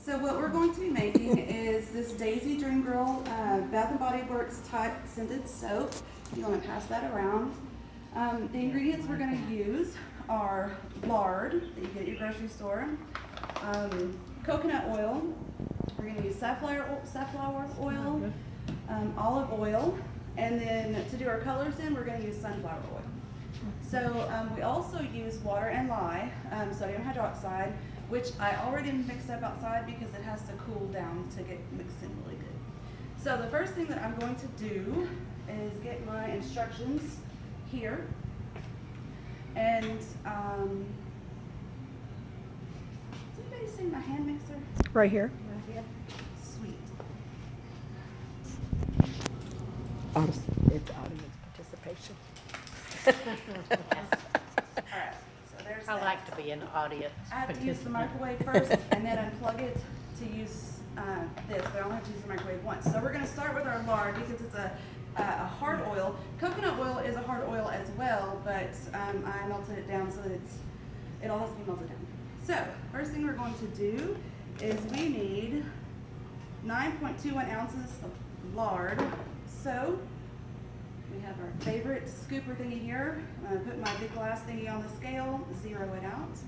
So what we're going to be making is this Daisy Dream Girl Bath & Body Works type scented soap. You want to pass that around. The ingredients we're going to use are lard that you get at your grocery store, coconut oil. We're going to use safflower oil, olive oil, and then to do our colors in, we're going to use sunflower oil. So we also use water and lye, sodium hydroxide, which I already mixed up outside because it has to cool down to get mixed in really good. So the first thing that I'm going to do is get my instructions here. And has anybody seen my hand mixer? Right here. Right here. Sweet. It's audience participation. All right. So there's I that. like to be an audience I have to use the participant. microwave first and then unplug it to use this, but I only have to use the microwave once. So we're going to start with our lard because it's a hard oil. Coconut oil is a hard oil as well, but I melted it down so that it all has to be melted down. So first thing we're going to do is we need 9.21 ounces of lard. So we have our favorite scooper thingy here. I'm going to put my big glass thingy on the scale, zero it out.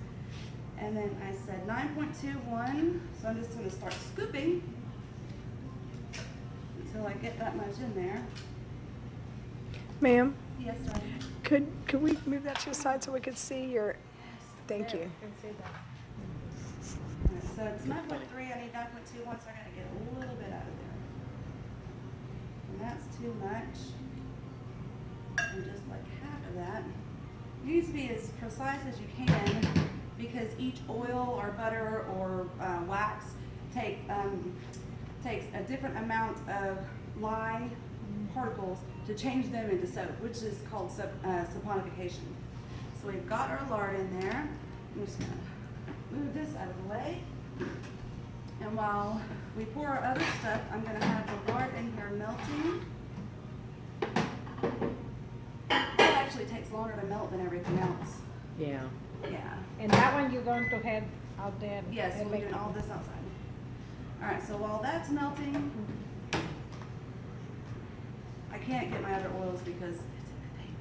And then I said 9.21, so I'm just going to start scooping until I get that much in there. Ma'am, Yes, darling. could we move that to the side so we could see your, thank you. All right, so it's 9.3, I need 9.21, so I got to get a little bit out of there. And that's too much. And just like half of that. You need to be as precise as you can because each oil or butter or wax takes a different amount of lye particles to change them into soap, which is called saponification. So we've got our lard in there. I'm just going to move this out of the way. And while we pour our other stuff, I'm going to have the lard in here melting. It actually takes longer to melt than everything else. Yeah. Yeah. And that one you're going to have out there? Yes, we're doing all this outside. All right, so while that's melting, I can't get my other oils because it's in the thing.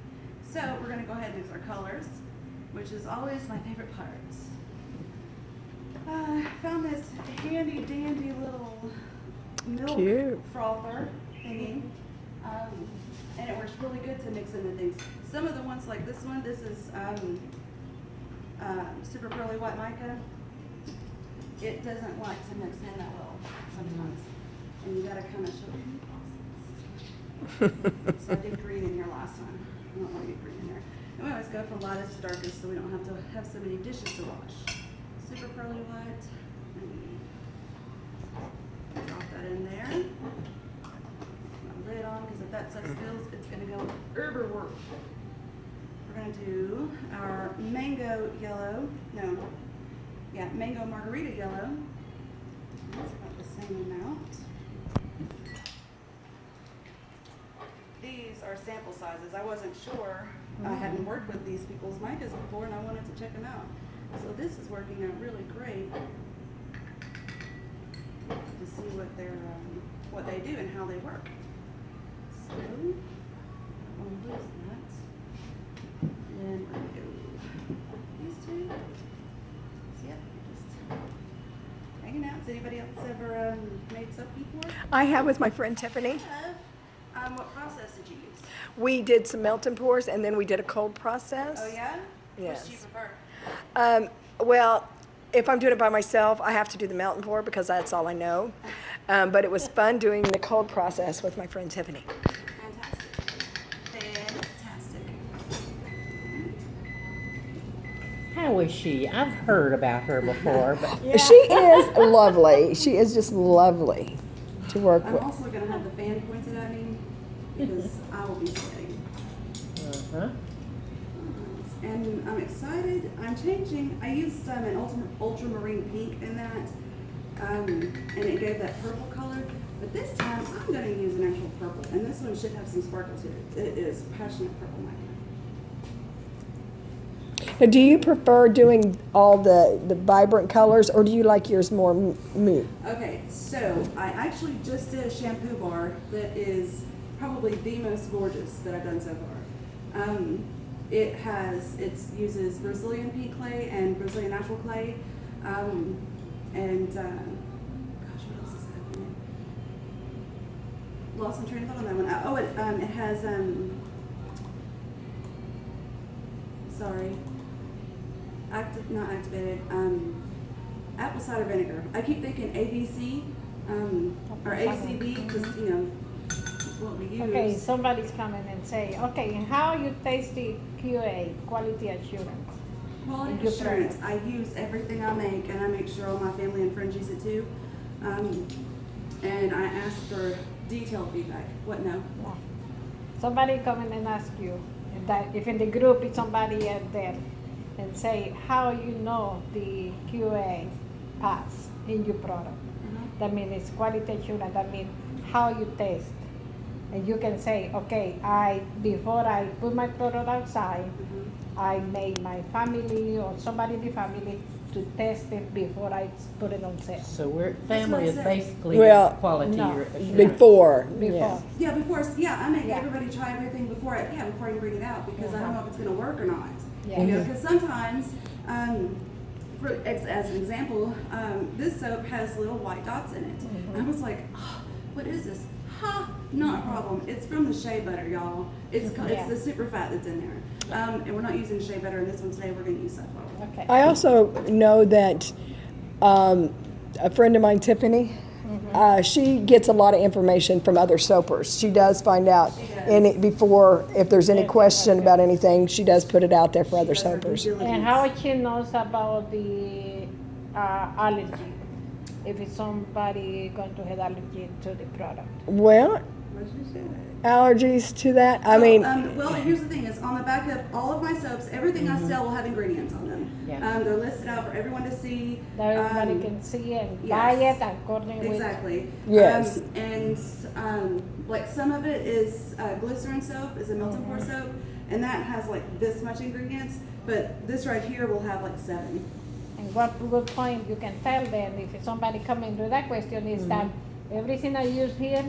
So we're going to go ahead and mix our colors, which is always my favorite part. I found this handy dandy little milk Cute. frother thingy, and it works really good to mix into things. Some of the ones like this one, this is super pearly white mica. It doesn't like to mix in that well sometimes, and you gotta kind of show the process. So I did green in here last time. I don't want to get green in there. And we always go from lightest to darkest so we don't have to have so many dishes to wash. Super pearly white. And drop that in there. Put my lid on because if that sucks spills, it's going to go everywhere. We're going to do our mango yellow. No. Yeah, mango margarita yellow. That's about the same amount. These are sample sizes. I wasn't sure. I hadn't worked with these people's micas before and I wanted to check them out. So this is working out really great to see what they do and how they work. So I'll lose that. And then we're going to go these two. So yep, just hanging out. Has anybody else ever made soap before? I have with my friend Tiffany. What process did you use? We did some melt and pours and then we did a cold process. Oh yeah? Yes. Which do you prefer? Well, if I'm doing it by myself, I have to do the melt and pour because that's all I know. But it was fun doing the cold process with my friend Tiffany. Fantastic. Fantastic. How is she? I've heard about her before, but She is lovely. She is just lovely to work I'm with. also going to have the fan pointed at me because I will be sweating. uh-huh. And I'm excited. I'm changing. I used an ultramarine pink in that, and it gave that purple color. But this time, I'm going to use an actual purple. And this one should have some sparkle to it. It is passionate purple mica. Now, do you prefer doing all the vibrant colors, or do you like yours more mood? Okay, so I actually just did a shampoo bar that is probably the most gorgeous that I've done so far. It uses Brazilian pink clay and Brazilian natural clay, gosh, what else is happening? Lost my train of thought on that one. Oh, it has sorry, not activated. Apple cider vinegar. I keep thinking ABC or ACV because it's what we use. Okay, somebody's coming and say, okay, how you taste the QA, quality assurance? Quality Your assurance. product. I use everything I make, and I make sure all my family and friends use it too. And I ask for detailed feedback. What now? Yeah. Somebody coming and ask you, if in the group is somebody out there, and say, how you know the QA pass in your product? That means it's quality assurance, that means how you taste. And you can say, okay, before I put my product outside, I made my family or somebody in the family to test it before I put it on sale. So family is said. basically Well, quality no. assurance. Before. Before. Yeah, I make Yeah. everybody try everything before I even bring it out because I don't know if it's going to work or not. Yeah. You know, because sometimes, as an example, this soap has little white dots in it. And I was like, oh, what is this? Ha, not a problem. It's from the shea butter, y'all. It's Yeah. the super fat that's in there. And we're not using shea butter in this one today. We're going to use sunflower oil. Okay. I also know that a friend of mine, Tiffany, she gets a lot of information from other soapers. She does find out before if there's any question about anything. She does put it out there for other That's our due soapers. diligence. And how she knows about the allergy? If it's somebody going to have allergy to the product. Well, What'd you say? allergies to that. I mean, well, here's the thing: is on the back of all of my soaps, everything I sell will have ingredients on them. Yeah. They're listed out for everyone to see. That everybody can see and yes. buy it according with. Exactly. Yes. Like some of it is glycerin soap, is a melt and pour soap, and that has like this much ingredients. But this right here will have like 7. And what good point you can tell them if somebody coming to that question is that everything I use here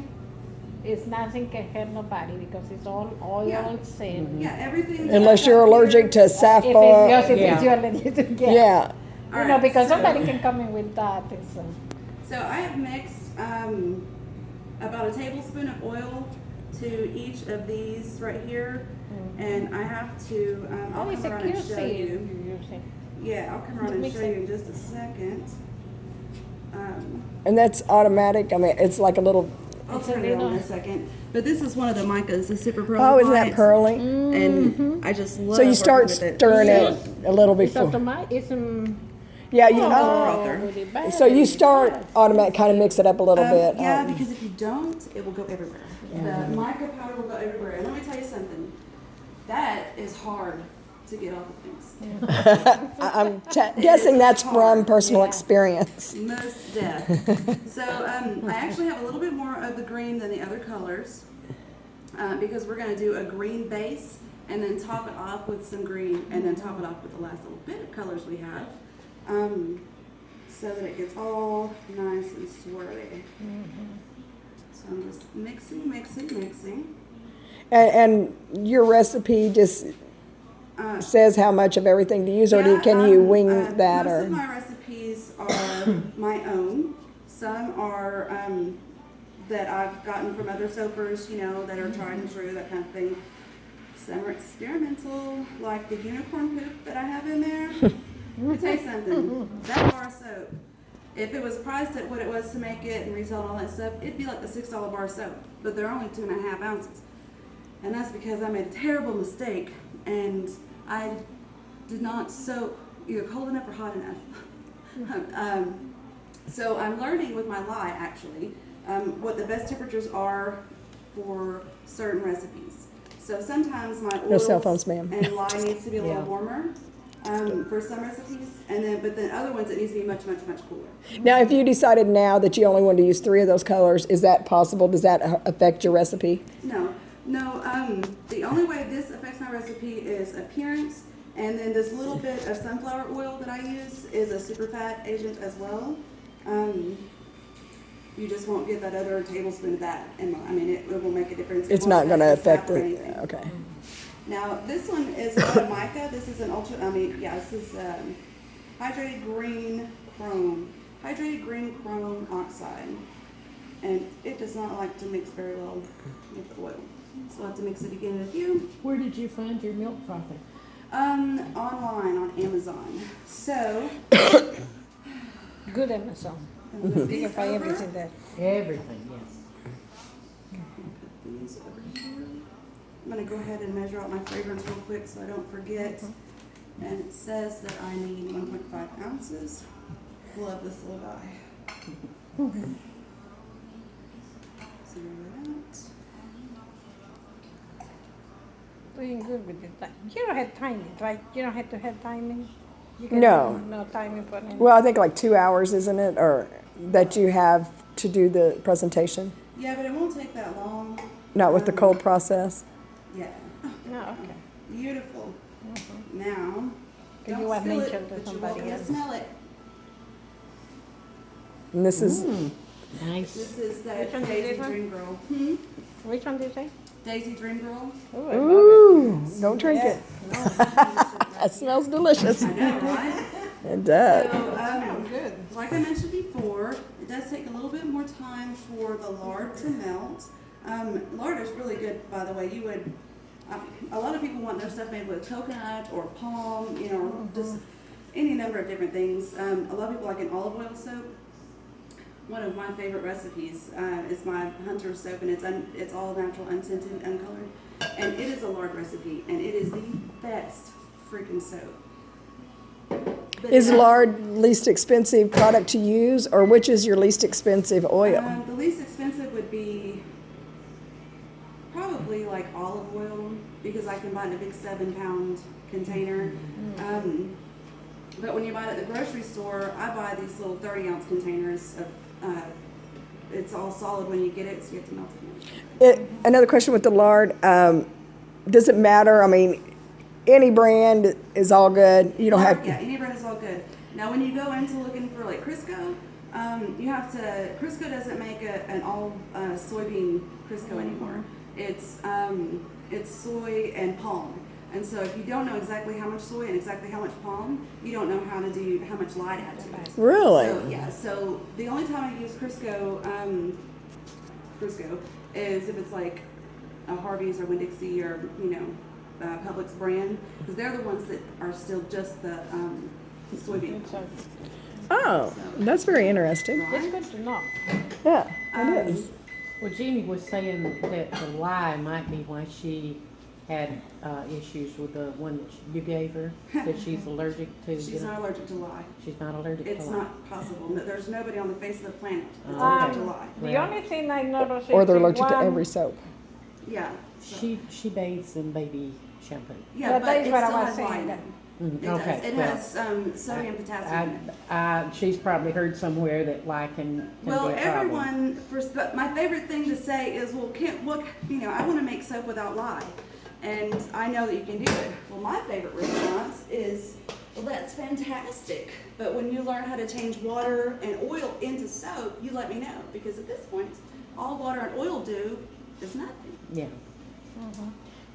is nothing can hurt nobody because it's all oil Yeah. same. Yeah, everything. that unless I you're have here- allergic to If it's yours, saffron. if Yeah. it's your allergic to get. Yeah. All You know, right, because so- somebody can come in with that. It's, So I have mixed about a tablespoon of oil to each of these right here, and I have to. I'll oh, it's come a around and QC show you. you're using. Yeah, I'll come around and Mix show it. you in just a second. And that's automatic. I mean, it's like a little. I'll It's a turn it on in little- a second. But this is one of the micas, the Super Pro. Oh, isn't that Appliance, pearly? And I just love So you working start with it. stirring it a little It's before. automatic. It's Yeah, you. frother. with the battery. So you start automatic, kind of mix it up a little bit. Yeah, because if you don't, it will go everywhere. The mica powder will go everywhere. And let me tell you something. That is hard to get off of things. I'm guessing that's from personal Yeah. experience. Most deaf. So I actually have a little bit more of the green than the other colors because we're going to do a green base and then top it off with some green and then top it off with the last little bit of colors we have so that it gets all nice and swirly. So I'm just mixing. And your recipe just says how much of everything to use, or can you wing that? Most Or of my recipes are my own. Some are that I've gotten from other soapers, you know, that are tried and true, that kind of thing. Some are experimental, like the unicorn poop that I have in there. Let me tell you something. That bar soap, if it was priced at what it was to make it and retail and all that stuff, it'd be like the $6 bar soap. But they're only 2.5 ounces. And that's because I made a terrible mistake and I did not soak either cold enough or hot enough. So I'm learning with my lye actually what the best temperatures are for certain recipes. So sometimes my No oils cell phones, ma'am. and lye needs to be a little Yeah. warmer for some recipes, but then other ones it needs to be much cooler. now, if you decided now that you only wanted to use 3 of those colors, is that possible? Does that affect your recipe? No. The only way this affects my recipe is appearance And then this little bit of sunflower oil that I use is a super fat agent as well. You just won't get that other tablespoon of that. And I mean, it will make a difference. It It's won't not going to the affect sap or the, anything. okay. Now, this one is not a mica. This is an this is hydrated green chrome. Hydrated green chrome oxide. And it does not like to mix very well with the oil. So I'll have to mix it again in a few. Where did you find your milk frother? Online on Amazon. So, Good Amazon. I'm gonna move You these can find over. everything there. Everything, yes. Put these over here. I'm gonna go ahead and measure out my fragrance real quick so I don't forget. And it says that I need 1.5 ounces. Love this little guy. Zero that. Doing good with it. You don't have timing, right? You don't have to have timing. You can No. do no timing for anything. Well, I think like 2 hours, isn't it? Or that you have to do the presentation? Yeah, but it won't take that long. Not with the cold process? Yeah. No, okay. Beautiful. Now, Can don't you want spill mention it, to but you're somebody welcome to else? smell it. And this is, Nice. This is the Which one is Daisy this one? Dream Girl. Which one did you say? Daisy Dream Girl. Oh, I love ooh, don't drink Yeah. it. That smells delicious. I know, right? It does. So, it. Good. like I mentioned before, it does take a little bit more time for the lard to melt. Lard is really good, by the way. You would, a lot of people want their stuff made with coconut or palm, you know, just any number of different things. A lot of people like an olive oil soap. One of my favorite recipes is my Hunter soap, and it's all natural, unscented, uncolored, and it is a lard recipe, and it is the best freaking soap. But Is now- lard least expensive product to use, or which is your least expensive oil? The least expensive would be probably like olive oil, because I can buy it in a big 7-pound container. But when you buy it at the grocery store, I buy these little 30-ounce containers of. It's all solid when you get it, so you have to melt it. Another question with the lard, does it matter? I mean, any brand is all good. You don't have, Yeah, any brand is all good. Now, when you go into looking for like Crisco, you have to. Crisco doesn't make an all soybean Crisco anymore. It's soy and palm. And so, if you don't know exactly how much soy and exactly how much palm, you don't know how much lye to add to it. really? So yeah, so the only time I use Crisco is if it's like a Harvey's or Winn-Dixie or Publix brand, because they're the ones that are still just the soybean. So Oh, that's very interesting. it's good to know. Yeah, it is. Well, Jeannie was saying that the lye might be why she had issues with the one that you gave her, that she's allergic to. She's not allergic to lye. She's not allergic It's to lye. not possible. No, there's nobody on the face of the planet that's Oh, allergic okay. to lye. The Right. only thing I noticed Or is they're the allergic to one- every soap. Yeah. So, She bathes in baby shampoo. yeah, Yeah, but that's it what I still was has lye saying in that- it. Mm, It okay, does. It well, has sodium, potassium in it. She's probably heard somewhere that lye can Well, be a problem. everyone, but my favorite thing to say is, well, I want to make soap without lye. And I know that you can do it. Well, my favorite response is, well, that's fantastic. But when you learn how to change water and oil into soap, you let me know. Because at this point, all water and oil do is nothing. Yeah.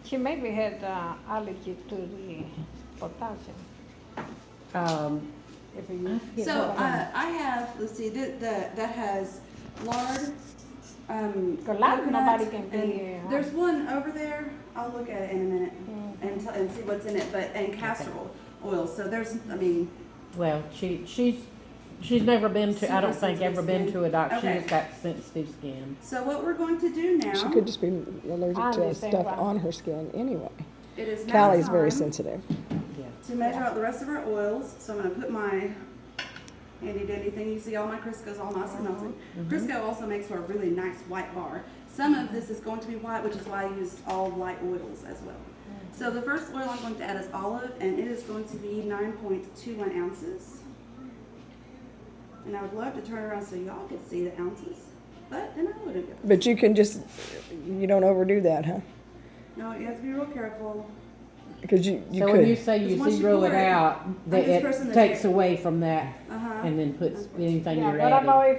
She maybe had allergy to the potassium. If you I forget So what- I have, let's see, that has lard. lard, coconut, nobody can be, and there's one over there. I'll look at it in a minute Mm-hmm. and see what's in it. And castor oil. So there's, I mean, Well, she's never been to, I don't Super think, ever sensitive been skin. to a doctor. Okay. She's got sensitive skin. so what we're going to do now. She could just be allergic I to understand stuff why. on her skin anyway. It is now Callie's very time sensitive. Yeah. to measure out the rest of our oils. So I'm going to put my handy dandy thing. You see all my Crisco's all nice and melted. Crisco also makes for a really nice white bar. Some of this is going to be white, which is why I used all light oils as well. So the first oil I'm going to add is olive, and it is going to be 9.21 ounces. And I would love to turn around so y'all could see the ounces, but then I wouldn't be able to. But you don't overdo that, huh? No, you have to be real careful. Because you So when you could. say you Because once you zero pour it it, out, I'm that just pressing it the takes tip. away from that Uh-huh. and then puts anything Yeah, you're but I know adding.